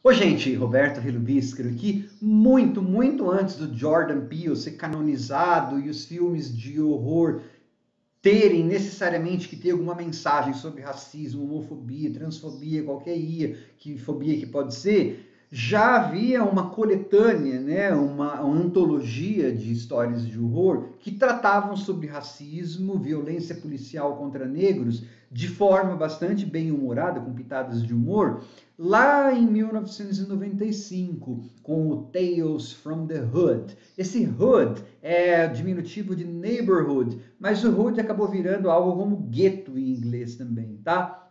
Oi, gente, Roberto Relubiscaro aqui, muito antes do Jordan Peele ser canonizado e os filmes de horror terem necessariamente que ter alguma mensagem sobre racismo, homofobia, transfobia, qualquer fobia que pode ser, já havia uma coletânea, né, uma antologia de histórias de horror que tratavam sobre racismo, violência policial contra negros, de forma bastante bem-humorada, com pitadas de humor, lá em 1995, com o Tales from the Hood. Esse Hood é diminutivo de neighborhood, mas o Hood acabou virando algo como gueto em inglês também, tá?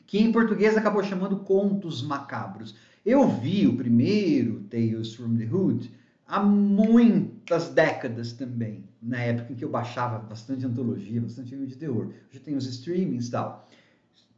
Que em português acabou chamando Contos Macabros. Eu vi o primeiro Tales from the Hood há muitas décadas também, na época em que eu baixava bastante antologia, bastante filme de terror. Hoje tem os streamings e tal.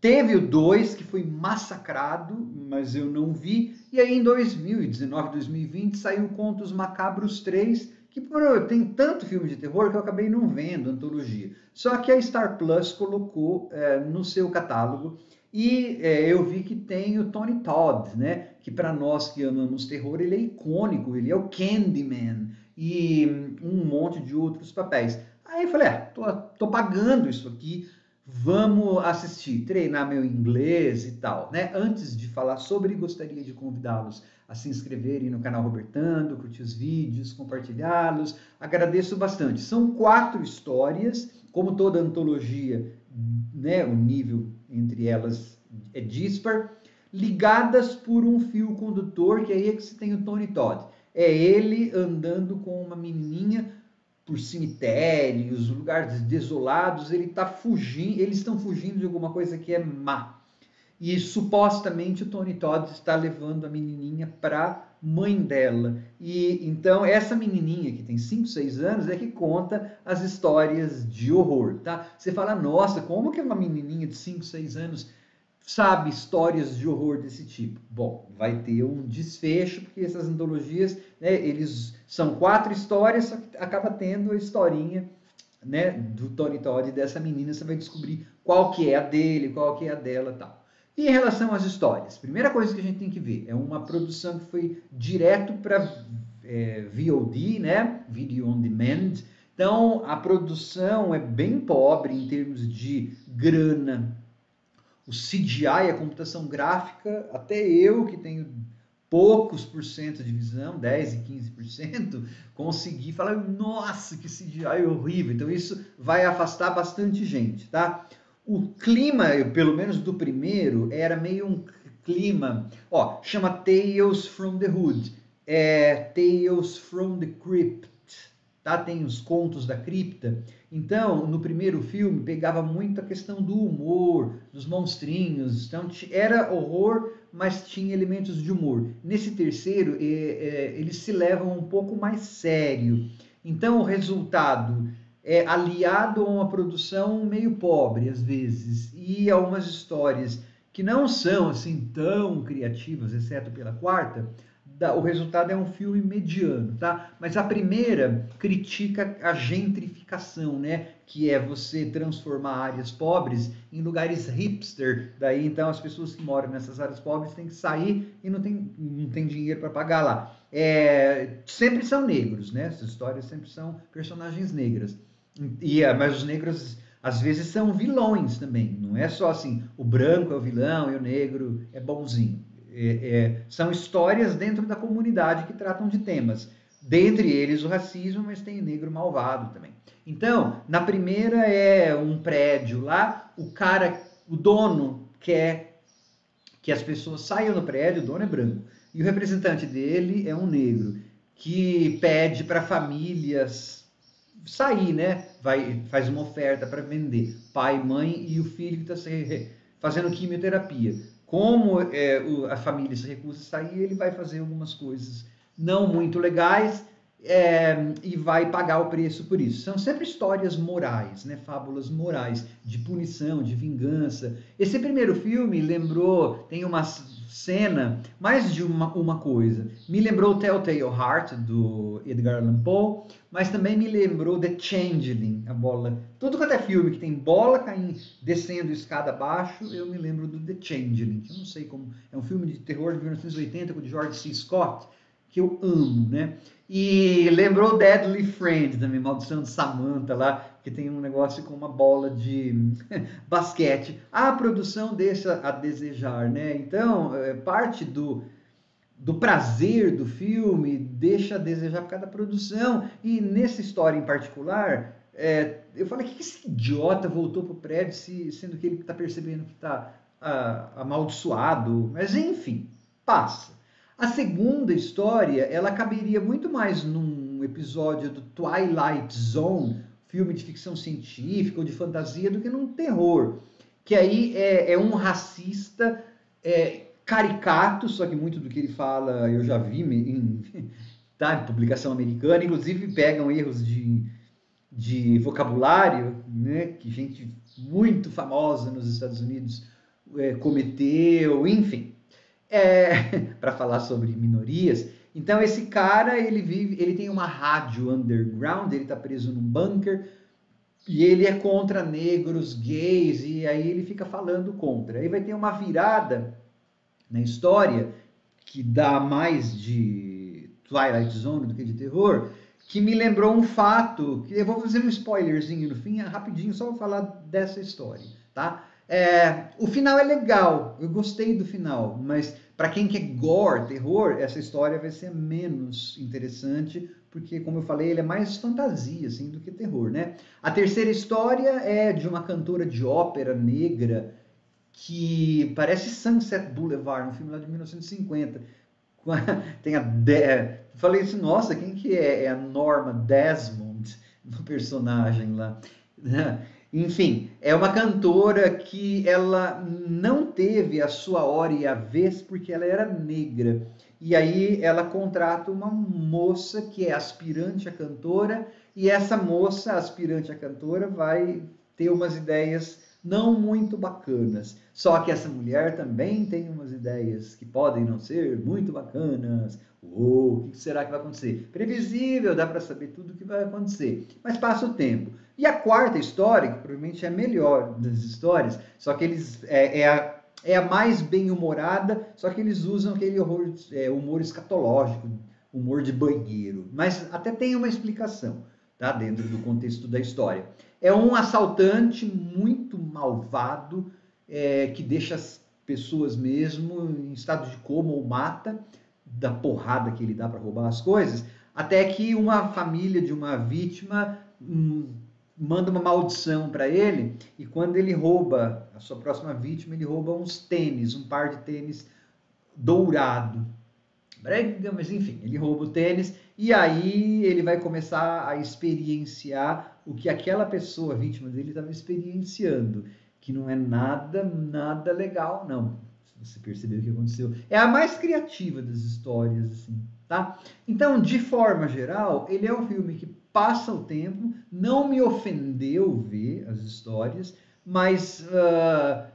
Teve o 2, que foi massacrado, mas eu não vi. E aí em 2019, 2020, saiu Contos Macabros 3, que tem tanto filme de terror que eu acabei não vendo antologia. Só que a Star Plus colocou no seu catálogo e eu vi que tem o Tony Todd, né? Que para nós que amamos terror, ele é icônico, ele é o Candyman e um monte de outros papéis. Aí eu falei, tô pagando isso aqui, vamos assistir, treinar meu inglês e tal, né? Antes de falar sobre, gostaria de convidá-los a se inscreverem no canal Robertando, curtir os vídeos, compartilhá-los. Agradeço bastante. São 4 histórias, como toda antologia, né? O nível entre elas é dispar, ligadas por um fio condutor, que aí é que se tem o Tony Todd. É ele andando com uma menininha por cemitérios, lugares desolados, eles estão fugindo de alguma coisa que é má. E supostamente o Tony Todd está levando a menininha para mãe dela. E então essa menininha que tem 5, 6 anos é que conta as histórias de horror, tá? Você fala, nossa, como que uma menininha de 5, 6 anos sabe histórias de horror desse tipo? Bom, vai ter um desfecho, porque essas antologias, né, eles são 4 histórias, só que acaba tendo a historinha, né, do Tony Todd e dessa menina. Você vai descobrir qual que é a dele, qual que é a dela e tal. E em relação às histórias, primeira coisa que a gente tem que ver é uma produção que foi direto para VOD, né, Video on Demand. Então a produção é bem pobre em termos de grana. O CGI, a computação gráfica, até eu que tenho poucos por cento de visão, 10 e 15%, consegui falar, nossa, que CGI horrível. Então isso vai afastar bastante gente, tá? O clima, pelo menos do primeiro, era meio um clima, ó, chama Tales from the Hood, Tales from the Crypt, tá? Tem os contos da cripta. Então, no primeiro filme, pegava muito a questão do humor, dos monstrinhos. Então, era horror, mas tinha elementos de humor. Nesse terceiro, eles se levam um pouco mais sério. Então, o resultado é aliado a uma produção meio pobre, às vezes, e a umas histórias que não são assim tão criativas, exceto pela quarta. O resultado é um filme mediano, tá? Mas a primeira critica a gentrificação, né? Que é você transformar áreas pobres em lugares hipster. Daí, então, as pessoas que moram nessas áreas pobres têm que sair e não tem dinheiro para pagar lá. Sempre são negros, né? Essas histórias sempre são personagens negras. Mas os negros, às vezes, são vilões também. Não é só assim, o branco é o vilão e o negro é bonzinho. São histórias dentro da comunidade que tratam de temas, dentre eles o racismo, mas tem o negro malvado também. Então, na primeira é um prédio lá, o dono quer que as pessoas saiam do prédio, o dono é branco, e o representante dele é um negro, que pede para famílias sair, né? Faz uma oferta para vender, pai, mãe e o filho que está fazendo quimioterapia. Como a família se recusa a sair, ele vai fazer algumas coisas não muito legais e vai pagar o preço por isso. São sempre histórias morais, né? Fábulas morais, de punição, de vingança. Esse primeiro filme lembrou, tem umas cena mais de uma coisa. Me lembrou Telltale Heart, do Edgar Allan Poe, mas também me lembrou The Changeling, a bola. Tudo quanto é filme que tem bola caindo, descendo escada abaixo, eu me lembro do The Changeling, que eu não sei como... É um filme de terror de 1980 com o George C. Scott, que eu amo, né? E lembrou Deadly Friend, também, Maldição de Samantha lá, que tem um negócio com uma bola de basquete. A produção deixa a desejar, né? Então, parte do prazer do filme deixa a desejar por causa da produção. E nessa história em particular, eu falei, que esse idiota voltou pro prédio, sendo que ele está percebendo que está amaldiçoado? Mas, enfim, passa. A segunda história, ela caberia muito mais num episódio do Twilight Zone, filme de ficção científica ou de fantasia, do que num terror. Que aí é um racista caricato, só que muito do que ele fala eu já vi em publicação americana, inclusive pegam erros de vocabulário, né, que gente muito famosa nos Estados Unidos cometeu, enfim. Para falar sobre minorias. Então esse cara, ele tem uma rádio underground, ele está preso num bunker e ele é contra negros, gays, e aí ele fica falando contra. Aí vai ter uma virada na história que dá mais de Twilight Zone do que de terror, que me lembrou um fato, que eu vou fazer um spoilerzinho no fim, rapidinho, só vou falar dessa história, tá? O final é legal, eu gostei do final, mas para quem quer gore, terror, essa história vai ser menos interessante, porque, como eu falei, ele é mais fantasia assim, do que terror, né? A terceira história é de uma cantora de ópera negra que parece Sunset Boulevard, um filme lá de 1950. Tem falei assim, nossa, quem que é? É a Norma Desmond, no personagem lá. Enfim, é uma cantora que ela não teve a sua hora e a vez porque ela era negra. E aí ela contrata uma moça que é aspirante a cantora, e essa moça, aspirante a cantora, vai ter umas ideias não muito bacanas. Só que essa mulher também tem umas ideias que podem não ser muito bacanas. O que será que vai acontecer? Previsível, dá para saber tudo o que vai acontecer. Mas passa o tempo. E a quarta história, que provavelmente é a melhor das histórias, só que eles é a mais bem-humorada, só que eles usam aquele humor escatológico, humor de banheiro. Mas até tem uma explicação, tá? Dentro do contexto da história. É um assaltante muito malvado, que deixa as pessoas mesmo em estado de coma ou mata, da porrada que ele dá para roubar as coisas, até que uma família de uma vítima manda uma maldição para ele, e quando ele rouba a sua próxima vítima, ele rouba uns tênis, um par de tênis dourado. Brega, mas enfim, ele rouba o tênis e aí ele vai começar a experienciar o que aquela pessoa, vítima dele, estava experienciando, que não é nada legal, não. Se você percebeu o que aconteceu. É a mais criativa das histórias, assim, tá? Então, de forma geral, ele é um filme que passa o tempo, não me ofendeu ver as histórias, mas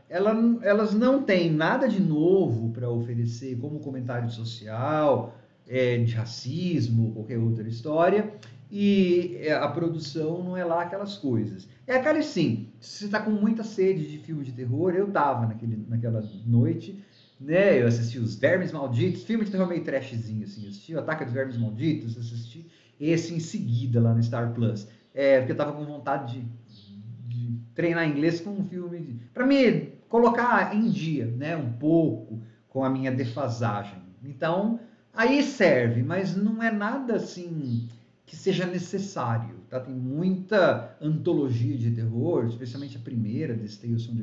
elas não têm nada de novo para oferecer como comentário social, de racismo, qualquer outra história, e a produção não é lá aquelas coisas. É aquela sim, se você está com muita sede de filme de terror, eu tava naquela noite, né? Eu assisti Os Vermes Malditos, filme de terror meio trashzinho, assim, assisti o Ataque dos Vermes Malditos, assisti esse em seguida lá no Star Plus, porque eu tava com vontade de treinar inglês com um filme, para me colocar em dia, né, um pouco com a minha defasagem. Então, aí serve, mas não é nada assim que seja necessário, tá? Tem muita antologia de terror, especialmente a primeira, This Tales from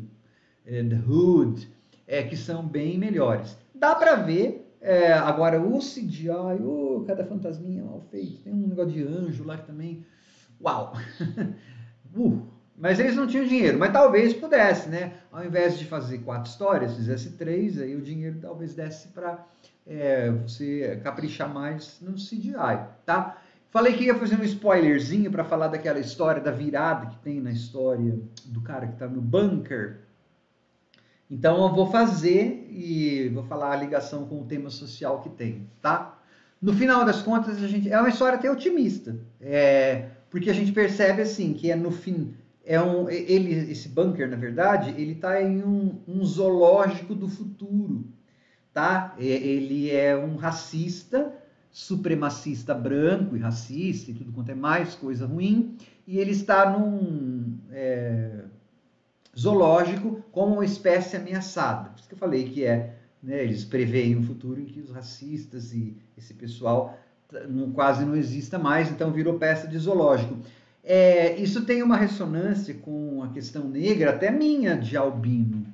the Hood, que são bem melhores. Dá para ver, agora o CGI, cada fantasminha mal feito, tem um negócio de anjo lá que também, uau! Mas eles não tinham dinheiro, mas talvez pudesse, né? Ao invés de fazer 4 histórias, fizesse 3, aí o dinheiro talvez desse para você caprichar mais no CGI, tá? Falei que ia fazer um spoilerzinho para falar daquela história da virada que tem na história do cara que tá no bunker. Então eu vou fazer e vou falar a ligação com o tema social que tem, tá? No final das contas, a gente é uma história até otimista, porque a gente percebe assim que no fim esse bunker, na verdade, ele está em um zoológico do futuro, tá? Ele é um racista, supremacista branco e racista e tudo quanto é mais coisa ruim, e ele está num zoológico como uma espécie ameaçada. Por isso que eu falei que né, eles preveem um futuro em que os racistas e esse pessoal quase não exista mais, então virou peça de zoológico. Isso tem uma ressonância com a questão negra, até minha, de albino.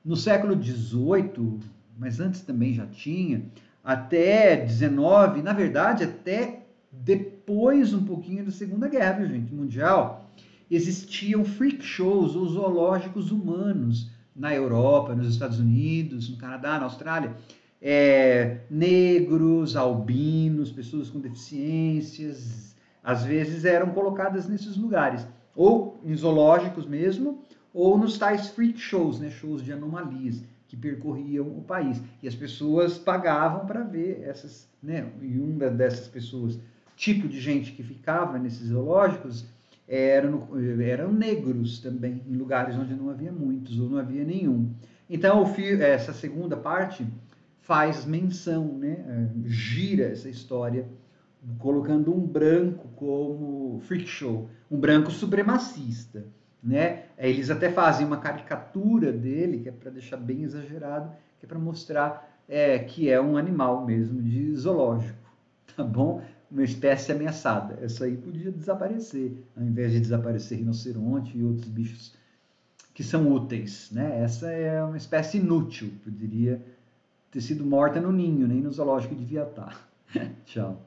No século XVIII, mas antes também já tinha, até XIX, na verdade, até depois um pouquinho da Segunda Guerra, viu, gente, Mundial, existiam freak shows ou zoológicos humanos na Europa, nos Estados Unidos, no Canadá, na Austrália. Negros, albinos, pessoas com deficiências, às vezes eram colocadas nesses lugares, ou em zoológicos mesmo, ou nos tais freak shows, né, shows de anomalias que percorriam o país. E as pessoas pagavam para ver essas, né, e uma dessas pessoas, tipo de gente que ficava nesses zoológicos, eram negros também, em lugares onde não havia muitos ou não havia nenhum. Então, essa segunda parte faz menção, né, gira essa história, colocando um branco como freak show, um branco supremacista. Né? Eles até fazem uma caricatura dele, que é para deixar bem exagerado, que é para mostrar que é um animal mesmo de zoológico, tá bom? Uma espécie ameaçada. Essa aí podia desaparecer, ao invés de desaparecer rinoceronte e outros bichos que são úteis, né? Essa é uma espécie inútil, poderia ter sido morta no ninho, nem no zoológico devia estar. Tchau.